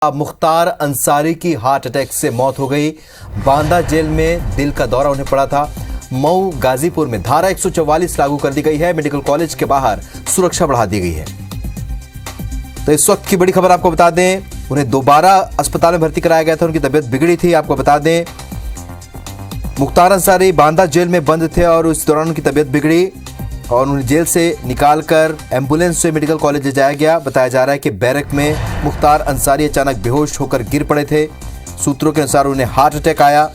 मुख्तार अंसारी की heart attack से मौत हो गई। बांदा जेल में दिल का दौरा उन्हें पड़ा था। मऊ गाजीपुर में धारा 144 लागू कर दी गई है। मेडिकल कॉलेज के बाहर सुरक्षा बढ़ा दी गई है। तो इस वक्त की बड़ी खबर आपको बता दें, उन्हें दोबारा अस्पताल में भर्ती कराया गया था। उनकी तबीयत बिगड़ी थी। आपको बता दें, मुख्तार अंसारी बांदा जेल में बंद थे और उस दौरान उनकी तबीयत बिगड़ी और उन्हें जेल से निकालकर एम्बुलेंस से मेडिकल कॉलेज ले जाया गया। बताया जा रहा है कि बैरक में मुख्तार अंसारी अचानक बेहोश होकर गिर पड़े थे। सूत्रों के अनुसार उन्हें हार्ट अटैक आया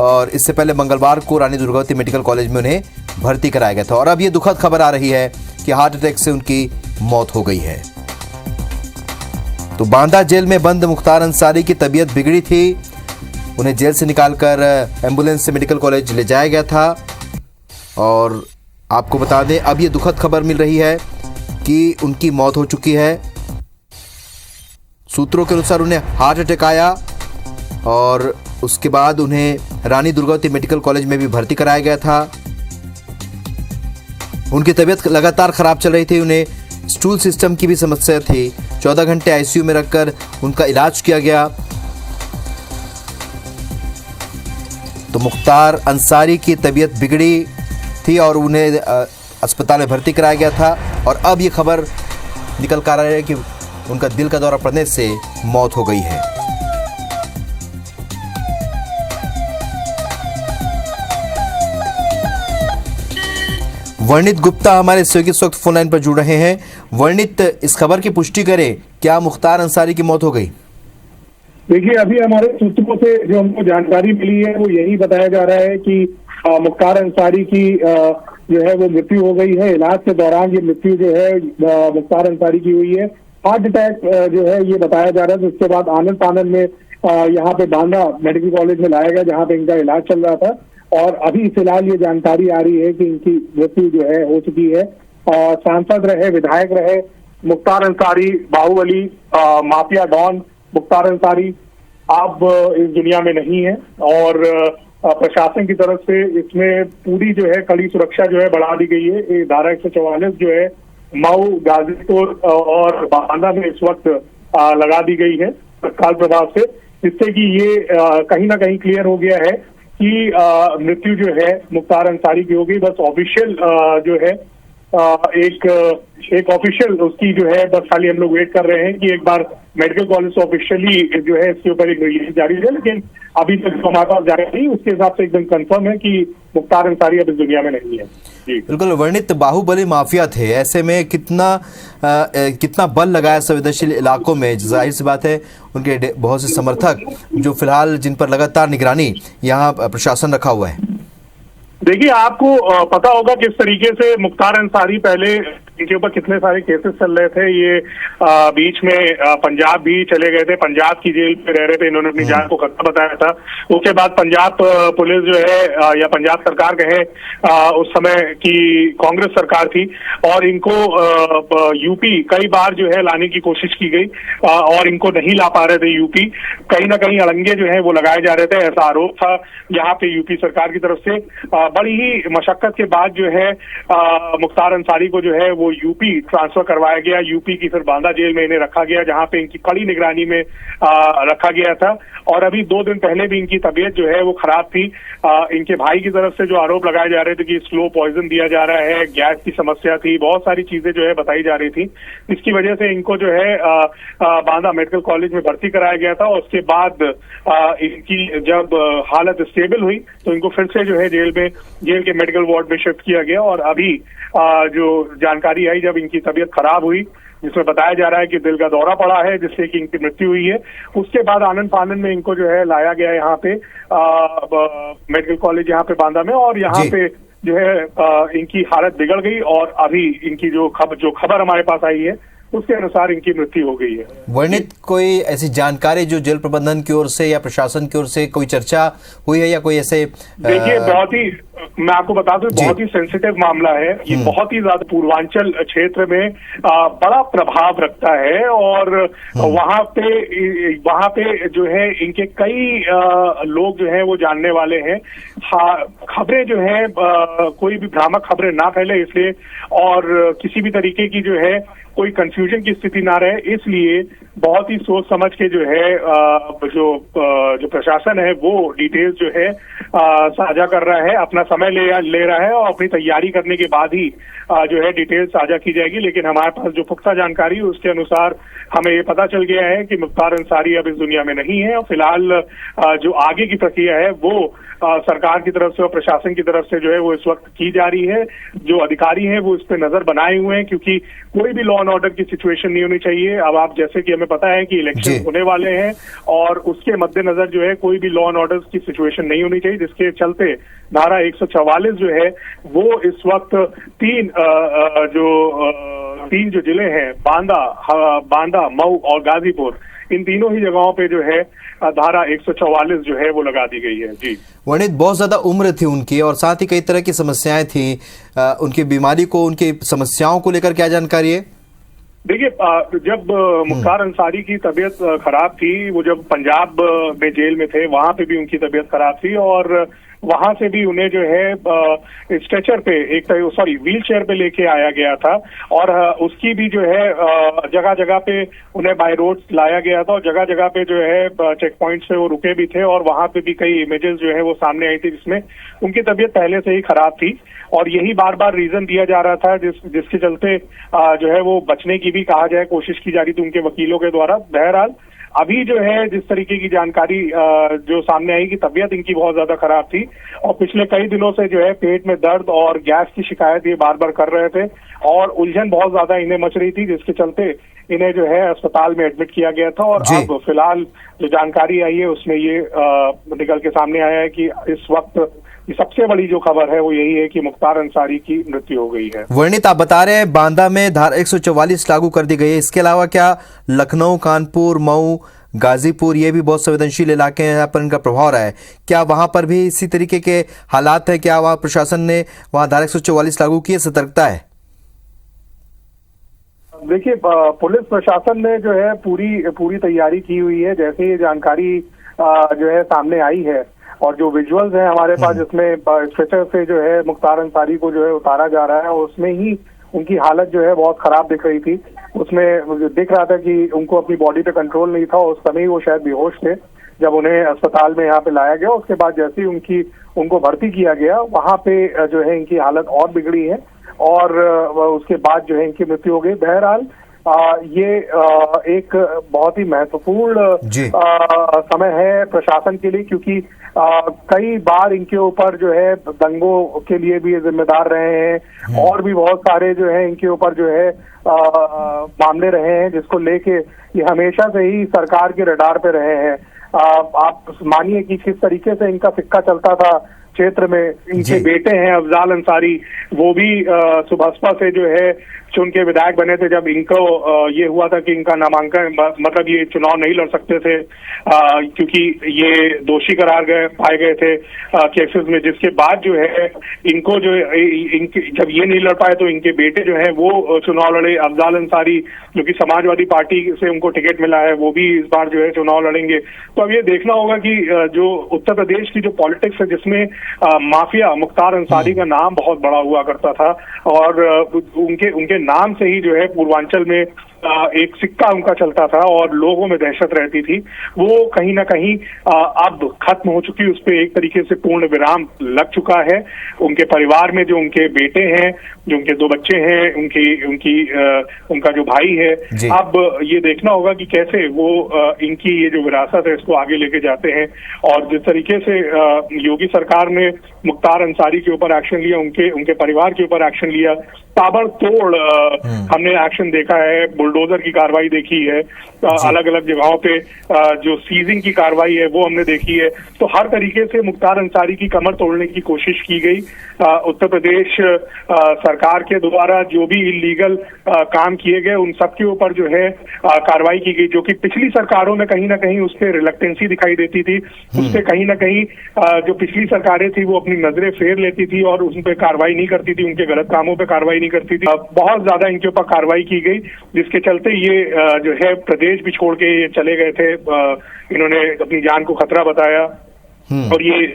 और इससे पहले मंगलवार को रानी दुर्गावती मेडिकल कॉलेज में उन्हें भर्ती कराया गया था। और अब ये दुखद खबर आ रही है कि हार्ट अटैक से उनकी मौत हो गई है। तो बांदा जेल में बंद मुख्तार अंसारी की तबीयत बिगड़ी थी। उन्हें जेल से निकालकर एम्बुलेंस से मेडिकल कॉलेज ले जाया गया था। और आपको बता दें, अब ये दुखद खबर मिल रही है कि उनकी मौत हो चुकी है। सूत्रों के अनुसार उन्हें हार्ट अटैक आया और उसके बाद उन्हें रानी दुर्गावती मेडिकल कॉलेज में भी भर्ती कराया गया था। उनकी तबीयत लगातार खराब चल रही थी। उन्हें स्टूल सिस्टम की भी समस्या थी। 14 घंटे आईसीयू में रखकर उनका इलाज किया गया। तो मुख्तार अंसारी की तबीयत बिगड़ी थी और उन्हें अस्पताल में भर्ती कराया गया था। और अब ये खबर निकल कर आ रही है कि उनका दिल का दौरा पड़ने से मौत हो गई है। वर्णित गुप्ता हमारे सहयोगी इस वक्त फोन लाइन पर जुड़ रहे हैं। वर्णित, इस खबर की पुष्टि करें, क्या मुख्तार अंसारी की मौत हो गई? देखिए, अभी हमारे सूत्रों से जो हमको जानकारी मिली है वो यही बताया जा रहा है कि मुख्तार अंसारी की जो है वो मृत्यु हो गई है। इलाज के दौरान ये मृत्यु जो है मुख्तार अंसारी की हुई है। हार्ट अटैक जो है ये बताया जा रहा है। तो उसके बाद आनंद फानन में यहाँ पे बांदा मेडिकल कॉलेज में लाया गया, जहाँ पे इनका इलाज चल रहा था। और अभी फिलहाल ये जानकारी आ रही है कि इनकी मृत्यु जो है हो चुकी है। सांसद रहे, विधायक रहे मुख्तार अंसारी, बाहुबली माफिया डॉन मुख्तार अंसारी अब इस दुनिया में नहीं है। और प्रशासन की तरफ से इसमें पूरी जो है कड़ी सुरक्षा जो है बढ़ा दी गई है। ये धारा 144 जो है मऊ, गाजीपुर और बांदा में इस वक्त लगा दी गई है तत्काल प्रभाव से, जिससे कि ये कहीं ना कहीं क्लियर हो गया है कि मृत्यु जो है मुख्तार अंसारी की हो गई। बस ऑफिशियल जो है एक ऑफिशियल उसकी जो है बस खाली हम लोग वेट कर रहे हैं कि एक बार मेडिकल कॉलेज ऑफिशियली जो है इसके ऊपर एक नोटिस जारी है। लेकिन अभी तक हमारे पास जारी नहीं, उसके हिसाब से एकदम कंफर्म है कि मुख्तार अंसारी अब इस दुनिया में नहीं है। जी बिल्कुल वर्णित, बाहुबली माफिया थे, ऐसे में कितना बल लगाया संवेदनशील इलाकों में। जाहिर सी बात है उनके बहुत से समर्थक जो फिलहाल जिन पर लगातार निगरानी यहाँ प्रशासन रखा हुआ है। देखिए, आपको पता होगा किस तरीके से मुख्तार अंसारी पहले इनके ऊपर कितने सारे केसेस चल रहे थे। ये बीच में पंजाब भी चले गए थे, पंजाब की जेल पे रह रहे थे। इन्होंने अपनी जान को खतरा बताया था। उसके बाद पंजाब पुलिस जो है या पंजाब सरकार कहे उस समय की कांग्रेस सरकार थी और इनको यूपी कई बार जो है लाने की कोशिश की गई और इनको नहीं ला पा रहे थे। यूपी कहीं ना कहीं अड़ंगे जो है वो लगाए जा रहे थे, ऐसा आरोप था यहाँ पे यूपी सरकार की तरफ से। बड़ी ही मशक्कत के बाद जो है मुख्तार अंसारी को जो है वो यूपी ट्रांसफर करवाया गया। यूपी की फिर बांदा जेल में इन्हें रखा गया, जहां पे इनकी कड़ी निगरानी में रखा गया था। और अभी 2 दिन पहले भी इनकी तबीयत जो है वो खराब थी। इनके भाई की तरफ से जो आरोप लगाए जा रहे थे कि स्लो पॉइजन दिया जा रहा है, गैस की समस्या थी, बहुत सारी चीजें जो है बताई जा रही थी। इसकी वजह से इनको जो है बांदा मेडिकल कॉलेज में भर्ती कराया गया था। और उसके बाद इनकी जब हालत स्टेबल हुई तो इनको फिर से जो है जेल के मेडिकल वार्ड में शिफ्ट किया गया। और अभी जो जानकारी आई जब इनकी तबीयत खराब हुई, जिसमें बताया जा रहा है कि दिल का दौरा पड़ा है जिससे कि इनकी मृत्यु हुई है, उसके बाद आनंद फानन में इनको जो है लाया गया यहाँ पे मेडिकल कॉलेज यहाँ पे बांदा में। और यहाँ पे जो है इनकी हालत बिगड़ गई और अभी इनकी जो खबर हमारे पास आई है उसके अनुसार इनकी मृत्यु हो गई है। वर्णित, कोई ऐसी जानकारी जो जेल प्रबंधन की ओर से या प्रशासन की ओर से कोई चर्चा हुई है या कोई ऐसे? देखिए, बहुत ही मैं आपको बता दूं, बहुत ही सेंसिटिव मामला है ये, बहुत ही ज्यादा पूर्वांचल क्षेत्र में बड़ा प्रभाव रखता है। और वहां पे जो है इनके कई लोग जो है वो जानने वाले हैं। खबरें जो है कोई भी भ्रामक खबरें ना फैले इसलिए, और किसी भी तरीके की जो है कोई कंफ्यूजन की स्थिति ना रहे, इसलिए बहुत ही सोच समझ के जो है जो प्रशासन है वो डिटेल्स जो है साझा कर रहा है, अपना समय ले रहा है, और अपनी तैयारी करने के बाद ही जो है डिटेल्स साझा की जाएगी। लेकिन हमारे पास जो पुख्ता जानकारी है उसके अनुसार हमें ये पता चल गया है कि मुख्तार अंसारी अब इस दुनिया में नहीं है, और फिलहाल जो आगे की प्रक्रिया है वो सरकार की तरफ से और प्रशासन की तरफ से जो है वो इस वक्त की जा रही है। जो अधिकारी हैं वो इस पे नजर बनाए हुए हैं, क्योंकि कोई भी लॉ एंड ऑर्डर की सिचुएशन नहीं होनी चाहिए। अब आप जैसे कि हमें पता है कि इलेक्शन होने वाले हैं, और उसके मद्देनजर जो है कोई भी लॉ एंड ऑर्डर की सिचुएशन नहीं होनी चाहिए, जिसके चलते धारा 144 जो है वो इस वक्त तीन जो जिले हैं, बांदा, मऊ और गाजीपुर, इन तीनों ही जगहों पे जो है धारा 144 जो है वो लगा दी गई है। जी वर्णित, बहुत ज्यादा उम्र थी उनकी और साथ ही कई तरह की समस्याएं थी। उनकी बीमारी को, उनकी समस्याओं को लेकर क्या जानकारी है? देखिए, जब मुख्तार अंसारी की तबीयत खराब थी, वो जब पंजाब में जेल में थे वहां पे भी उनकी तबीयत खराब थी, और वहां से भी उन्हें जो है स्ट्रेचर पे व्हील चेयर पे लेके आया गया था, और उसकी भी जो है जगह जगह पे उन्हें बाय रोड लाया गया था, और जगह जगह पे जो है चेक पॉइंट से वो रुके भी थे, और वहां पे भी कई इमेजेस जो है वो सामने आई थी जिसमें उनकी तबीयत पहले से ही खराब थी, और यही बार बार रीजन दिया जा रहा था जिसके चलते जो है वो बचने की भी कहा जाए कोशिश की जा रही थी उनके वकीलों के द्वारा। बहरहाल अभी जो है जिस तरीके की जानकारी जो सामने आई कि तबीयत इनकी बहुत ज्यादा खराब थी, और पिछले कई दिनों से जो है पेट में दर्द और गैस की शिकायत ये बार बार कर रहे थे, और उलझन बहुत ज्यादा इन्हें मच रही थी, जिसके चलते इन्हें जो है अस्पताल में एडमिट किया गया था। और अब फिलहाल जो जानकारी आई है उसमें ये निकल के सामने आया है कि इस वक्त सबसे बड़ी जो खबर है वो यही है कि मुख्तार अंसारी की मृत्यु हो गई है। वर्णित, आप बता रहे हैं बांदा में धारा 144 लागू कर दी गई है, इसके अलावा क्या लखनऊ, कानपुर, मऊ, गाजीपुर, ये भी बहुत संवेदनशील इलाके हैं, यहाँ पर इनका प्रभाव रहा है, क्या वहां पर भी इसी तरीके के हालात है? क्या वहां प्रशासन ने वहां धारा 144 लागू की है? सतर्कता है? देखिए, पुलिस प्रशासन ने जो है पूरी तैयारी की हुई है। जैसे ये जानकारी जो है सामने आई है, और जो विजुअल्स हैं हमारे पास जिसमें स्ट्रेचर से जो है मुख्तार अंसारी को जो है उतारा जा रहा है, उसमें ही उनकी हालत जो है बहुत खराब दिख रही थी। उसमें दिख रहा था कि उनको अपनी बॉडी पे कंट्रोल नहीं था, उस समय वो शायद बेहोश थे जब उन्हें अस्पताल में यहाँ पे लाया गया। उसके बाद जैसे ही उनको भर्ती किया गया, वहां पे जो है इनकी हालत और बिगड़ी है, और उसके बाद जो है इनकी मृत्यु हो गई। बहरहाल ये एक बहुत ही महत्वपूर्ण समय है प्रशासन के लिए, क्योंकि कई बार इनके ऊपर जो है दंगों के लिए भी जिम्मेदार रहे हैं, और भी बहुत सारे जो है इनके ऊपर जो है मामले रहे हैं, जिसको लेके ये हमेशा से ही सरकार के रडार पे रहे हैं। आप मानिए कि किस तरीके से इनका सिक्का चलता था क्षेत्र में। इनके बेटे हैं अफजाल अंसारी, वो भी सुबहपा से जो है चुन के विधायक बने थे जब इनको ये हुआ था कि इनका नामांकन, मतलब ये चुनाव नहीं लड़ सकते थे क्योंकि ये दोषी पाए गए थे केसेस में, जिसके बाद जो है इनको जो जब ये नहीं लड़ पाए तो इनके बेटे जो है वो चुनाव लड़े। अफजाल अंसारी जो कि समाजवादी पार्टी से उनको टिकट मिला है, वो भी इस बार जो है चुनाव लड़ेंगे। तो अब ये देखना होगा कि जो उत्तर प्रदेश की जो पॉलिटिक्स है जिसमें माफिया मुख्तार अंसारी का नाम बहुत बड़ा हुआ करता था, और उनके नाम से ही जो है पूर्वांचल में एक सिक्का उनका चलता था और लोगों में दहशत रहती थी, वो कहीं ना कहीं अब खत्म हो चुकी, उस पर एक तरीके से पूर्ण विराम लग चुका है। उनके परिवार में जो उनके बेटे हैं, जो उनके 2 बच्चे हैं, उनका जो भाई है, अब ये देखना होगा कि कैसे वो इनकी ये जो विरासत है इसको आगे लेके जाते हैं। और जिस तरीके से योगी सरकार ने मुख्तार अंसारी के ऊपर एक्शन लिया, उनके परिवार के ऊपर एक्शन लिया, ताबड़तोड़ हमने एक्शन देखा है, बुलडोजर की कार्रवाई देखी है, अलग अलग जगहों पे जो सीजिंग की कार्रवाई है वो हमने देखी है। तो हर तरीके से मुख्तार अंसारी की कमर तोड़ने की कोशिश की गई। उत्तर प्रदेश सरकार के द्वारा जो भी इलीगल काम किए गए उन सब के ऊपर जो है कार्रवाई की गई, जो कि पिछली सरकारों में कहीं ना कहीं उस पर रिलक्टेंसी दिखाई देती थी। उस पर कहीं ना कहीं जो पिछली सरकारें थी वो अपनी नजरें फेर लेती थी और उन पर कार्रवाई नहीं करती थी, उनके गलत कामों पर कार्रवाई नहीं करती थी। बहुत ज्यादा इनके ऊपर कार्रवाई की गई, जिसके चलते ये जो है प्रदेश भी छोड़ के ये चले गए थे। इन्होंने अपनी जान को खतरा बताया और ये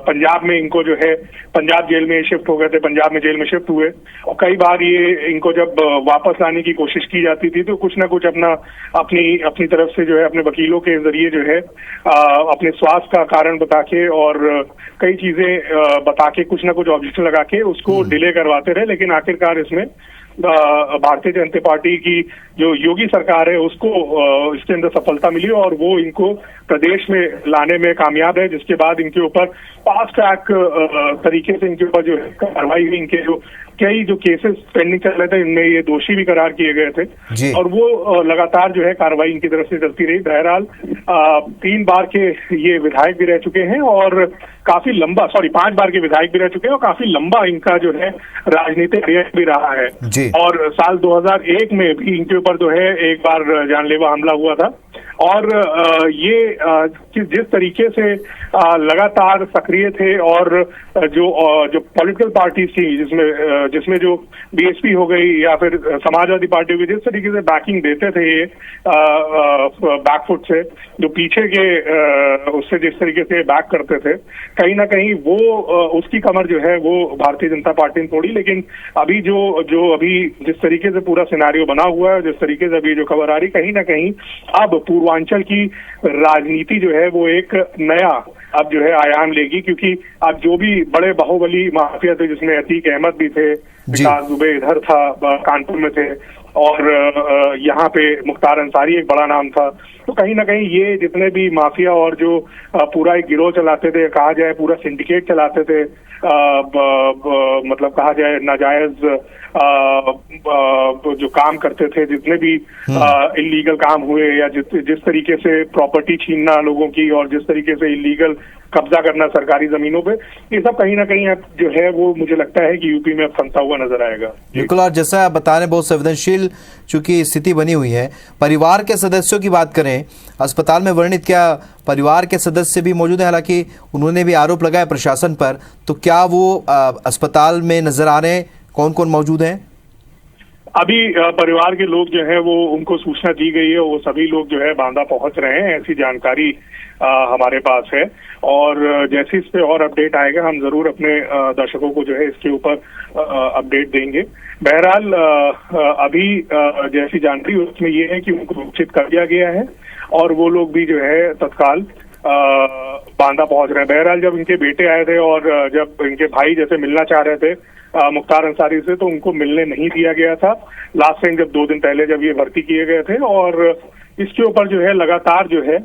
पंजाब में इनको जो है पंजाब जेल में शिफ्ट हो गए थे, पंजाब में जेल में शिफ्ट हुए। और कई बार ये इनको जब वापस लाने की कोशिश की जाती थी तो कुछ ना कुछ अपनी तरफ से जो है अपने वकीलों के जरिए जो है अपने स्वास्थ्य का कारण बता के और कई चीजें बता के कुछ ना कुछ ऑब्जेक्शन लगा के उसको डिले करवाते रहे। लेकिन आखिरकार इसमें भारतीय जनता पार्टी की जो योगी सरकार है उसको इसके अंदर सफलता मिली और वो इनको प्रदेश में लाने में कामयाब है, जिसके बाद इनके ऊपर फास्ट ट्रैक तरीके से इनके ऊपर जो है कार्रवाई हुई। इनके जो कई जो केसेस पेंडिंग चल रहे थे इनमें ये दोषी भी करार किए गए थे और वो लगातार जो है कार्रवाई इनकी तरफ से चलती रही। बहरहाल 3 बार के ये विधायक भी रह चुके हैं और काफी लंबा 5 बार के विधायक भी रह चुके हैं और काफी लंबा इनका जो है राजनीतिक करियर भी रहा है। और साल 2001 में भी इनके ऊपर जो है एक बार जानलेवा हमला हुआ था। और ये जिस तरीके से लगातार सक्रिय थे और जो पॉलिटिकल पार्टीज थी जिसमें जो बीएसपी हो गई या फिर समाजवादी पार्टी की, जिस तरीके से बैकिंग देते थे ये बैकफुट से, जो पीछे के उससे जिस तरीके से बैक करते थे, कहीं ना कहीं वो उसकी कमर जो है वो भारतीय जनता पार्टी ने तोड़ी। लेकिन अभी जो अभी जिस तरीके से पूरा सिनारियो बना हुआ है, जिस तरीके से अभी जो खबर आ रही, कहीं ना कहीं अब पूर्वांचल की राजनीति जो है वो एक नया अब जो है आयाम लेगी, क्योंकि अब जो भी बड़े बाहुबली माफिया थे जिसमें अतीक अहमद भी थे, विकास दुबे इधर था, कानपुर में थे और यहाँ पे मुख्तार अंसारी एक बड़ा नाम था। तो कहीं ना कहीं ये जितने भी माफिया और जो पूरा एक गिरोह चलाते थे, कहा जाए पूरा सिंडिकेट चलाते थे, मतलब कहा जाए नाजायज जो काम करते थे, जितने भी इलीगल काम हुए या जिस तरीके से प्रॉपर्टी छीनना लोगों की और जिस तरीके से इलीगल कब्जा करना सरकारी जमीनों पे, ये सब कहीं ना कहीं अब जो है वो मुझे लगता है कि यूपी में अब फंसा हुआ नजर आएगा। बिल्कुल, और जैसा आप बता रहे बहुत संवेदनशील चूंकि स्थिति बनी हुई है। परिवार के सदस्यों की बात करें, अस्पताल में वर्णित क्या परिवार के सदस्य भी मौजूद हैं? हालांकि उन्होंने भी आरोप लगाया प्रशासन पर, तो क्या वो अस्पताल में नजर आ रहे हैं? कौन कौन मौजूद हैं? अभी परिवार के लोग जो है वो उनको सूचना दी गई है, वो सभी लोग जो है बांदा पहुंच रहे हैं, ऐसी जानकारी हमारे पास है। और जैसे इस पे और अपडेट आएगा हम जरूर अपने दर्शकों को जो है इसके ऊपर अपडेट देंगे। बहरहाल अभी जैसी जानकारी उसमें ये है कि उनको सूचित कर दिया गया है और वो लोग भी जो है तत्काल बांदा पहुंच रहे हैं। बहरहाल जब इनके बेटे आए थे और जब इनके भाई जैसे मिलना चाह रहे थे मुख्तार अंसारी से, तो उनको मिलने नहीं दिया गया था लास्ट टाइम, जब 2 दिन पहले जब ये भर्ती किए गए थे। और इसके ऊपर जो है लगातार जो है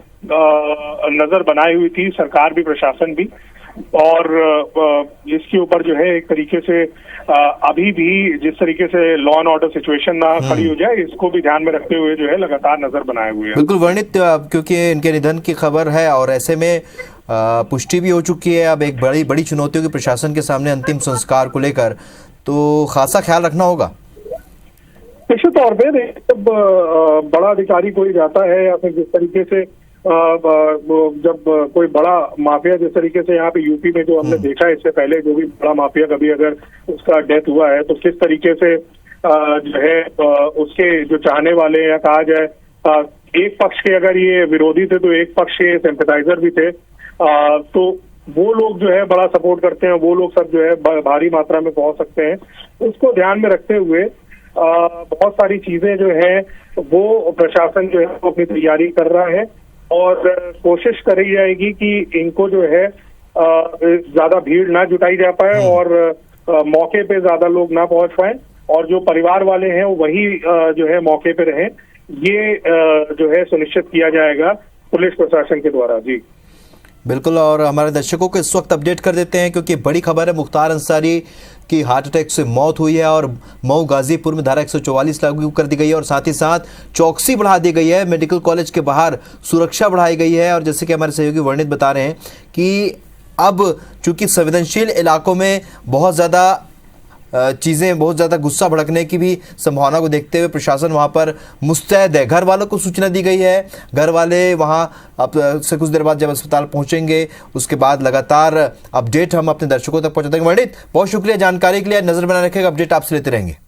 नजर बनाई हुई थी सरकार भी, प्रशासन भी, और इसके ऊपर जो है एक तरीके से अभी भी जिस तरीके से लॉ एंड ऑर्डर सिचुएशन ना खड़ी हो जाए, इसको भी ध्यान में रखते हुए जो है लगातार नजर बनाए हुए हैं। बिल्कुल वर्णित, क्योंकि इनके निधन की खबर है और ऐसे में पुष्टि भी हो चुकी है। अब एक बड़ी चुनौतियों की प्रशासन के सामने अंतिम संस्कार को लेकर, तो खासा ख्याल रखना होगा। निश्चित तौर पे जब बड़ा अधिकारी कोई जाता है या फिर जिस तरीके से जब कोई बड़ा माफिया जिस तरीके से यहाँ पे यूपी में जो हमने देखा है इससे पहले, जो भी बड़ा माफिया कभी अगर उसका डेथ हुआ है तो किस तरीके से जो है उसके जो चाहने वाले या कहा जाए एक पक्ष के अगर ये विरोधी थे तो एक पक्ष के सिंपैथाइजर भी थे, तो वो लोग जो है बड़ा सपोर्ट करते हैं, वो लोग सब जो है भारी मात्रा में पहुंच सकते हैं। उसको ध्यान में रखते हुए बहुत सारी चीजें जो है वो प्रशासन जो है वो अपनी तैयारी कर रहा है और कोशिश करी जाएगी कि इनको जो है ज्यादा भीड़ ना जुटाई जा पाए और मौके पे ज्यादा लोग ना पहुंच पाए और जो परिवार वाले हैं वही जो है मौके पे रहें, ये जो है सुनिश्चित किया जाएगा पुलिस प्रशासन के द्वारा। जी बिल्कुल, और हमारे दर्शकों को इस वक्त अपडेट कर देते हैं क्योंकि बड़ी खबर है, मुख्तार अंसारी की हार्ट अटैक से मौत हुई है और मऊ गाजीपुर में धारा 144 लागू कर दी गई है और साथ ही साथ चौकसी बढ़ा दी गई है। मेडिकल कॉलेज के बाहर सुरक्षा बढ़ाई गई है और जैसे कि हमारे सहयोगी वर्णित बता रहे हैं कि अब चूंकि संवेदनशील इलाकों में बहुत ज़्यादा गुस्सा भड़कने की भी संभावना को देखते हुए प्रशासन वहां पर मुस्तैद है। घर वालों को सूचना दी गई है, घर वाले वहां अब से कुछ देर बाद जब अस्पताल पहुंचेंगे उसके बाद लगातार अपडेट हम अपने दर्शकों तक पहुंचाते हैं। वर्णित, बहुत शुक्रिया जानकारी के लिए, नजर बनाए रखेगा, अपडेट आपसे लेते रहेंगे।